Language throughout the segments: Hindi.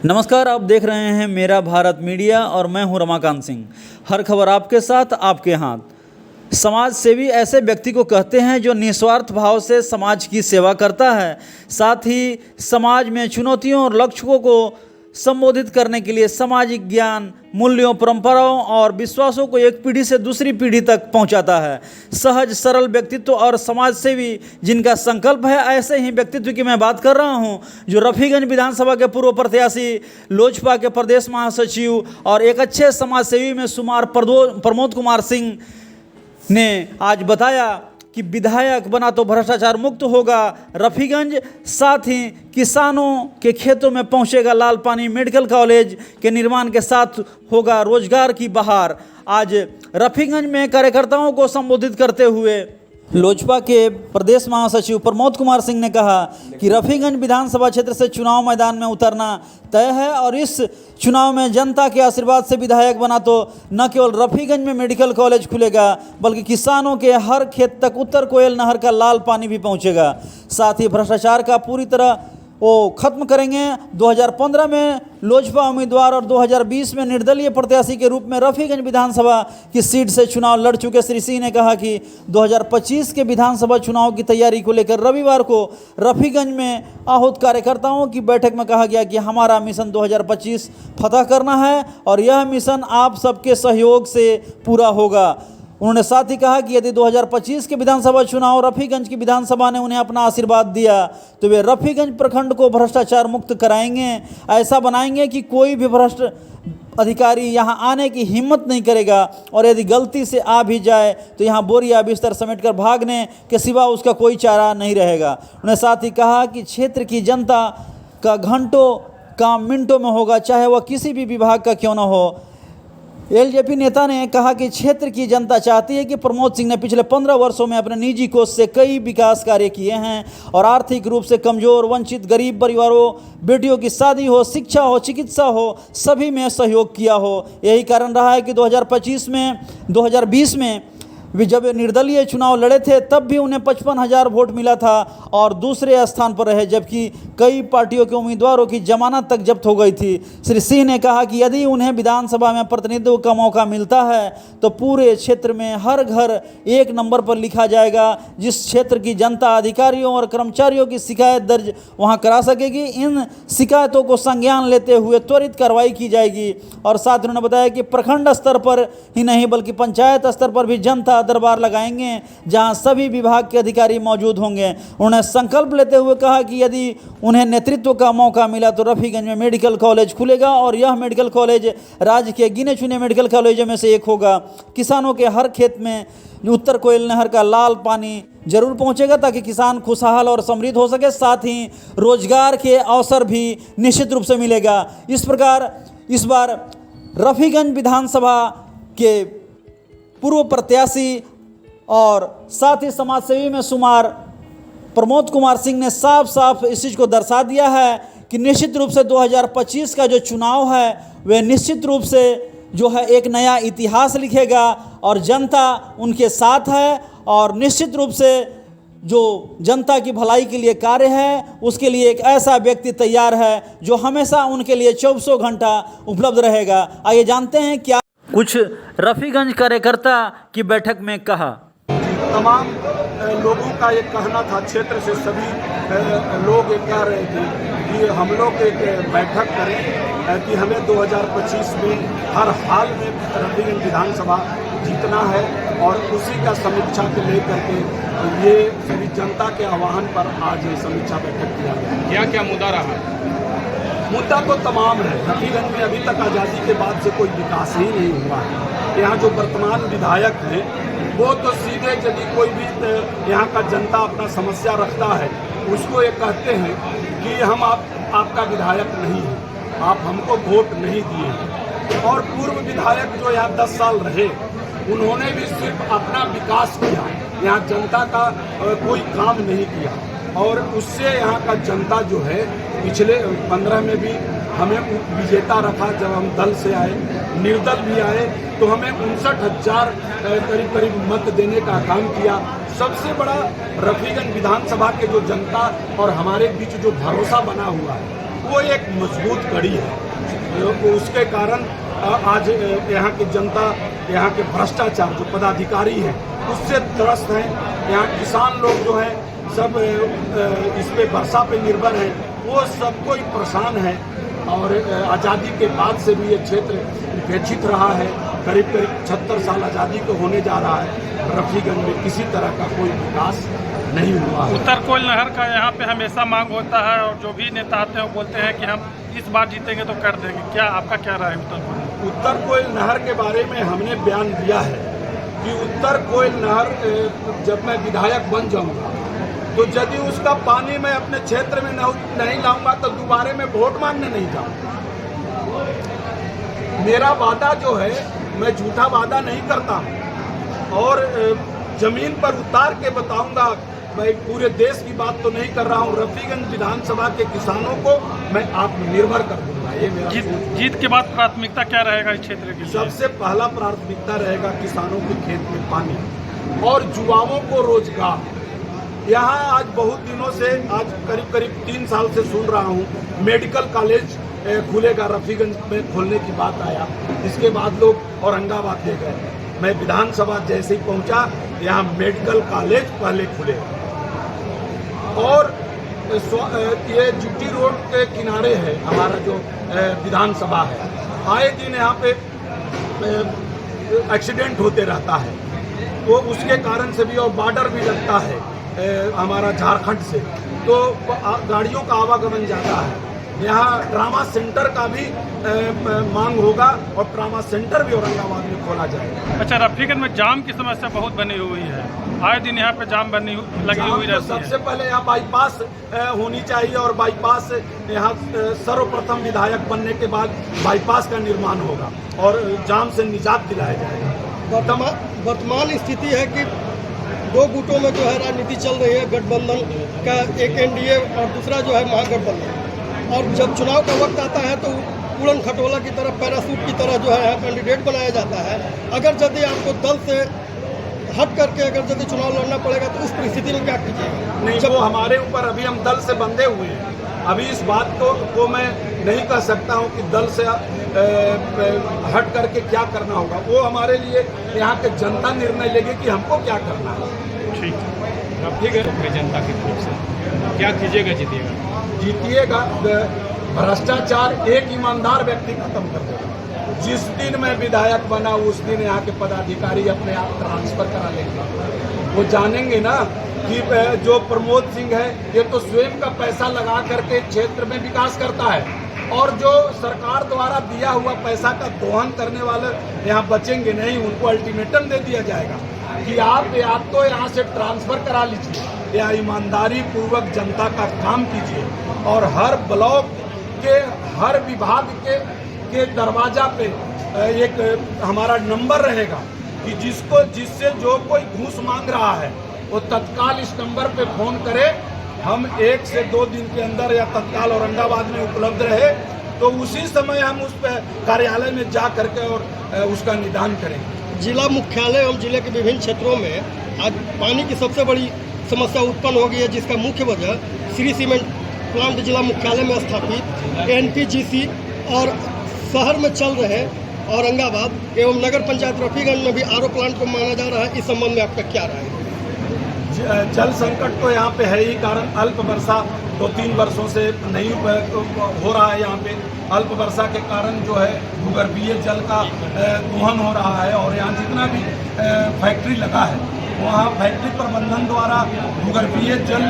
नमस्कार, आप देख रहे हैं मेरा भारत मीडिया और मैं हूं रमाकांत सिंह। हर खबर आपके साथ, आपके हाथ। समाज सेवी ऐसे व्यक्ति को कहते हैं जो निस्वार्थ भाव से समाज की सेवा करता है, साथ ही समाज में चुनौतियों और लक्ष्यों को संबोधित करने के लिए सामाजिक ज्ञान, मूल्यों, परंपराओं और विश्वासों को एक पीढ़ी से दूसरी पीढ़ी तक पहुंचाता है। सहज सरल व्यक्तित्व और समाज सेवी जिनका संकल्प है, ऐसे ही व्यक्तित्व की मैं बात कर रहा हूं, जो रफीगंज विधानसभा के पूर्व प्रत्याशी, लोजपा के प्रदेश महासचिव और एक अच्छे समाज सेवी में शुमार प्रमोद कुमार सिंह ने आज बताया कि विधायक बना तो भ्रष्टाचार मुक्त होगा रफीगंज, साथ ही किसानों के खेतों में पहुंचेगा लाल पानी, मेडिकल कॉलेज के निर्माण के साथ होगा रोजगार की बहार। आज रफीगंज में कार्यकर्ताओं को संबोधित करते हुए लोजपा के प्रदेश महासचिव प्रमोद कुमार सिंह ने कहा कि रफीगंज विधानसभा क्षेत्र से चुनाव मैदान में उतरना तय है और इस चुनाव में जनता के आशीर्वाद से विधायक बना तो न केवल रफीगंज में मेडिकल कॉलेज खुलेगा, बल्कि किसानों के हर खेत तक उत्तर कोयल नहर का लाल पानी भी पहुंचेगा। साथ ही भ्रष्टाचार का पूरी तरह वो खत्म करेंगे। 2015 में लोजपा उम्मीदवार और 2020 में निर्दलीय प्रत्याशी के रूप में रफीगंज विधानसभा की सीट से चुनाव लड़ चुके श्री सिंह ने कहा कि 2025 के विधानसभा चुनाव की तैयारी को लेकर रविवार को रफीगंज में आहूत कार्यकर्ताओं की बैठक में कहा गया कि हमारा मिशन 2025 फतह करना है और यह मिशन आप सबके सहयोग से पूरा होगा। उन्होंने साथ ही कहा कि यदि 2025 के विधानसभा चुनाव रफीगंज की विधानसभा ने उन्हें अपना आशीर्वाद दिया तो वे रफीगंज प्रखंड को भ्रष्टाचार मुक्त कराएंगे, ऐसा बनाएंगे कि कोई भी भ्रष्ट अधिकारी यहां आने की हिम्मत नहीं करेगा और यदि गलती से आ भी जाए तो यहां बोरिया बिस्तर समेटकर भागने के सिवा उसका कोई चारा नहीं रहेगा। उन्होंने साथ ही कहा कि क्षेत्र की जनता का घंटों काम मिनटों में होगा, चाहे वह किसी भी विभाग का क्यों न हो। एलजेपी नेता ने कहा कि क्षेत्र की जनता चाहती है कि प्रमोद सिंह ने पिछले 15 वर्षों में अपने निजी कोष से कई विकास कार्य किए हैं और आर्थिक रूप से कमजोर, वंचित, गरीब परिवारों, बेटियों की शादी हो, शिक्षा हो, चिकित्सा हो, सभी में सहयोग किया हो। यही कारण रहा है कि 2020 में जब निर्दलीय चुनाव लड़े थे तब भी उन्हें 55,000 वोट मिला था और दूसरे स्थान पर रहे, जबकि कई पार्टियों के उम्मीदवारों की जमानत तक जब्त हो गई थी। श्री सिंह ने कहा कि यदि उन्हें विधानसभा में प्रतिनिधित्व का मौका मिलता है तो पूरे क्षेत्र में हर घर एक नंबर पर लिखा जाएगा। जिस क्षेत्र की जनता अधिकारियों और कर्मचारियों की शिकायत दर्ज वहां करा सकेगी, इन शिकायतों को संज्ञान लेते हुए त्वरित कार्रवाई की जाएगी। और साथ उन्होंने बताया कि प्रखंड स्तर पर ही नहीं बल्कि पंचायत स्तर पर भी जनता दरबार लगाएंगे, जहां सभी विभाग के अधिकारी मौजूद होंगे। उन्होंने संकल्प लेते हुए कहा कि यदि उन्हें नेतृत्व का मौका मिला तो रफीगंज में मेडिकल कॉलेज खुलेगा और यह मेडिकल कॉलेज राज्य के गिने चुने मेडिकल कॉलेजों में से एक होगा। किसानों के हर खेत में उत्तर कोयल नहर का लाल पानी जरूर पहुंचेगा ताकि किसान खुशहाल और समृद्ध हो सके, साथ ही रोजगार के अवसर भी निश्चित रूप से मिलेगा। इस प्रकार इस बार रफीगंज विधानसभा के पूर्व प्रत्याशी और साथ ही समाजसेवी में शुमार प्रमोद कुमार सिंह ने साफ साफ इस चीज़ को दर्शा दिया है कि निश्चित रूप से 2025 का जो चुनाव है वह निश्चित रूप से जो है एक नया इतिहास लिखेगा और जनता उनके साथ है और निश्चित रूप से जो जनता की भलाई के लिए कार्य है उसके लिए एक ऐसा व्यक्ति तैयार है जो हमेशा उनके लिए 24 घंटा उपलब्ध रहेगा। आइए जानते हैं क्या कुछ रफीगंज कार्यकर्ता की बैठक में कहा। तमाम लोगों का ये कहना था, क्षेत्र से सभी लोग ये कह रहे थे कि हम लोग एक बैठक करें कि हमें 2025 में हर हाल में रफीगंज विधानसभा जीतना है और उसी का समीक्षा को लेकर के ये सभी जनता के आह्वान पर आज ये समीक्षा बैठक किया गया। क्या क्या मुद्दा रहा? मुद्दा तो तमाम है। रफीगंज में अभी तक आज़ादी के बाद से कोई विकास ही नहीं हुआ है। यहाँ जो वर्तमान विधायक हैं वो तो सीधे यदि कोई भी यहाँ का जनता अपना समस्या रखता है उसको ये कहते हैं कि हम आपका विधायक नहीं है, आप हमको वोट नहीं दिए हैं। और पूर्व विधायक जो यहाँ 10 साल रहे उन्होंने भी सिर्फ अपना विकास किया, यहाँ जनता का कोई काम नहीं किया और उससे यहाँ का जनता जो है पिछले 15 में भी हमें उप विजेता रखा। जब हम दल से आए, निर्दल भी आए तो हमें 59,000 करीब मत देने का काम किया। सबसे बड़ा रफीगंज विधानसभा के जो जनता और हमारे बीच जो भरोसा बना हुआ है वो एक मजबूत कड़ी है। उसके कारण आज यहाँ की जनता, यहाँ के भ्रष्टाचार जो पदाधिकारी हैं उससे त्रस्त हैं। यहाँ किसान लोग जो हैं सब इस पे वर्षा पे निर्भर हैं, वो सब कोई परेशान है। और आज़ादी के बाद से भी ये क्षेत्र उपेक्षित रहा है। करीब 76 साल आज़ादी को होने जा रहा है, रफीगंज में किसी तरह का कोई विकास नहीं हुआ है। उत्तर कोयल नहर का यहाँ पे हमेशा मांग होता है और जो भी नेता आते हैं वो बोलते हैं कि हम इस बार जीतेंगे तो कर देंगे, क्या आपका क्या राय है? उत्तर कोयल नहर के बारे में हमने बयान दिया है कि उत्तर कोयल नहर जब मैं विधायक बन जाऊंगा तो यदि उसका पानी मैं अपने क्षेत्र में नहीं लाऊंगा तो दोबारा मैं वोट मांगने नहीं जाऊंगा। मेरा वादा जो है, मैं झूठा वादा नहीं करता हूं और जमीन पर उतार के बताऊंगा। मैं पूरे देश की बात तो नहीं कर रहा हूं। रफीगंज विधानसभा के किसानों को मैं आत्मनिर्भर कर दूंगा। ये मेरा जीत के बाद प्राथमिकता क्या रहेगा इस क्षेत्र की? सबसे पहला प्राथमिकता रहेगा किसानों के खेत में पानी और युवाओं को रोजगार। यहाँ आज बहुत दिनों से, आज करीब 3 साल से सुन रहा हूँ मेडिकल कॉलेज खुलेगा, रफीगंज में खोलने की बात आया। इसके बाद लोग औरंगाबाद ले गए। मैं विधानसभा जैसे ही पहुँचा, यहाँ मेडिकल कॉलेज पहले खुले और ये जीटी रोड के किनारे है हमारा जो विधानसभा है। आए दिन यहाँ पे एक्सीडेंट होते रहता है, तो उसके कारण से भी, और बॉर्डर भी लगता है हमारा झारखंड से, तो गाड़ियों का आवागमन ज़्यादा है। यहाँ ट्रामा सेंटर का भी मांग होगा और ट्रामा सेंटर भी औरंगाबाद में खोला जाएगा। अच्छा, रफीगंज में जाम की समस्या बहुत बनी हुई है, आए दिन यहाँ पे जाम लगी हुई रहती है। सबसे पहले यहाँ बाईपास होनी चाहिए और बाईपास यहाँ सर्वप्रथम विधायक बनने के बाद बाईपास का निर्माण होगा और जाम से निजात दिलाया जाएगा। वर्तमान स्थिति है कि 2 गुटों में जो है राजनीति चल रही है, गठबंधन का, एक एनडीए और दूसरा जो है महागठबंधन। और जब चुनाव का वक्त आता है तो उड़न खटोला की तरह, पैरासूट की तरह जो है कैंडिडेट बनाया जाता है। अगर यदि आपको दल से हट करके अगर यदि चुनाव लड़ना पड़ेगा तो उस परिस्थिति में क्या कीजिएगा? नहीं, वो हमारे ऊपर, अभी हम दल से बंधे हुए हैं। अभी इस बात को मैं नहीं कह सकता हूं कि दल से हट करके क्या करना होगा। वो हमारे लिए यहाँ के जनता निर्णय लेगी कि हमको क्या करना है। ठीक है, जनता की तरफ से क्या कीजिएगा? जीतिएगा। भ्रष्टाचार एक ईमानदार व्यक्ति खत्म कर देगा। जिस दिन मैं विधायक बना उस दिन यहाँ के पदाधिकारी अपने आप ट्रांसफर करा लेंगे। वो जानेंगे ना कि जो प्रमोद सिंह है ये तो स्वयं का पैसा लगा करके क्षेत्र में विकास करता है, और जो सरकार द्वारा दिया हुआ पैसा का दोहन करने वाले यहाँ बचेंगे नहीं। उनको अल्टीमेटम दे दिया जाएगा कि आप या तो यहाँ से ट्रांसफर करा लीजिए या ईमानदारी पूर्वक जनता का काम कीजिए। और हर ब्लॉक के, हर विभाग के दरवाजा पे एक हमारा नंबर रहेगा कि जिससे जो कोई घूस मांग रहा है वो तत्काल इस नंबर पे फोन करे। हम 1 से 2 दिन के अंदर या तत्काल औरंगाबाद में उपलब्ध रहे तो उसी समय हम उस कार्यालय में जा करके और उसका निदान करेंगे। जिला मुख्यालय एवं जिले के विभिन्न क्षेत्रों में आज पानी की सबसे बड़ी समस्या उत्पन्न हो गई है, जिसका मुख्य वजह श्री सीमेंट प्लांट जिला मुख्यालय में स्थापित एनपीजीसी और शहर में चल रहे औरंगाबाद एवं नगर पंचायत रफीगंज में भी आरओ प्लांट को माना जा रहा है। इस संबंध में आपका क्या राय है? जल संकट तो यहाँ पे है ही, कारण अल्प वर्षा 2-3 वर्षों से नहीं हो रहा है। यहाँ पे अल्प वर्षा के कारण जो है भूगर्भीय जल का दोहन हो रहा है और यहाँ जितना भी फैक्ट्री लगा है वहाँ फैक्ट्री प्रबंधन द्वारा भूगर्भीय जल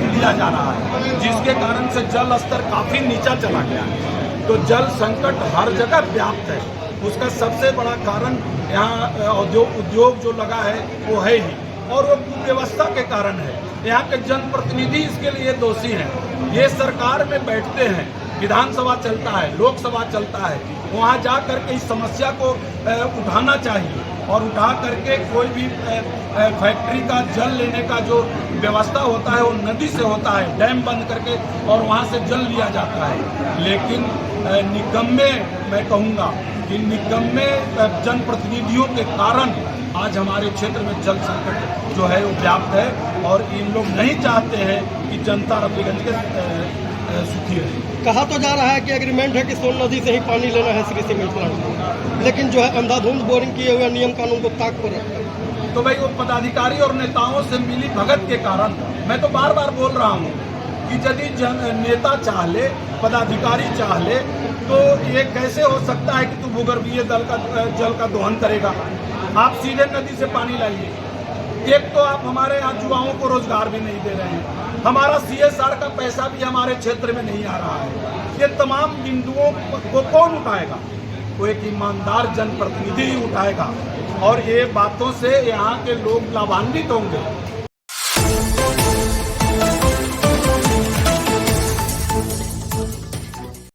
लिया जा रहा है, जिसके कारण से जल स्तर काफ़ी नीचा चला गया है। तो जल संकट हर जगह व्याप्त है। उसका सबसे बड़ा कारण यहाँ उद्योग जो लगा है वो है ही, और वो कुव्यवस्था के कारण है। यहाँ के जनप्रतिनिधि इसके लिए दोषी हैं। ये सरकार में बैठते हैं, विधानसभा चलता है, लोकसभा चलता है, वहाँ जा करके इस समस्या को उठाना चाहिए और उठा करके कोई भी फैक्ट्री का जल लेने का जो व्यवस्था होता है वो नदी से होता है, डैम बंद करके और वहाँ से जल लिया जाता है। लेकिन निकम्मे, मैं कहूँगा कि निकम्मे जनप्रतिनिधियों के कारण आज हमारे क्षेत्र में जल संकट जो है वो व्याप्त है और इन लोग नहीं चाहते हैं कि जनता रफीगंज के सुखी रहे। कहा तो जा रहा है कि एग्रीमेंट है कि सोन नदी से ही पानी लेना है श्री सीमेंट प्लांट, लेकिन जो है अंधाधुंध बोरिंग किए हुए नियम कानून को ताक पर रखा है। तो भाई वो पदाधिकारी और नेताओं से मिली भगत के कारण, मैं तो बार बार बोल रहा हूँ कि यदि नेता चाह ले, पदाधिकारी चाह ले, तो ये कैसे हो सकता है कि तू भूगर्भीय जल का दोहन करेगा। आप सीधे नदी से पानी लाइए। एक तो आप हमारे यहाँ युवाओं को रोजगार भी नहीं दे रहे हैं, हमारा CSR का पैसा भी हमारे क्षेत्र में नहीं आ रहा है। ये तमाम बिंदुओं को कौन उठाएगा? वो एक ईमानदार जनप्रतिनिधि ही उठाएगा, और ये बातों से यहाँ के लोग लाभान्वित होंगे।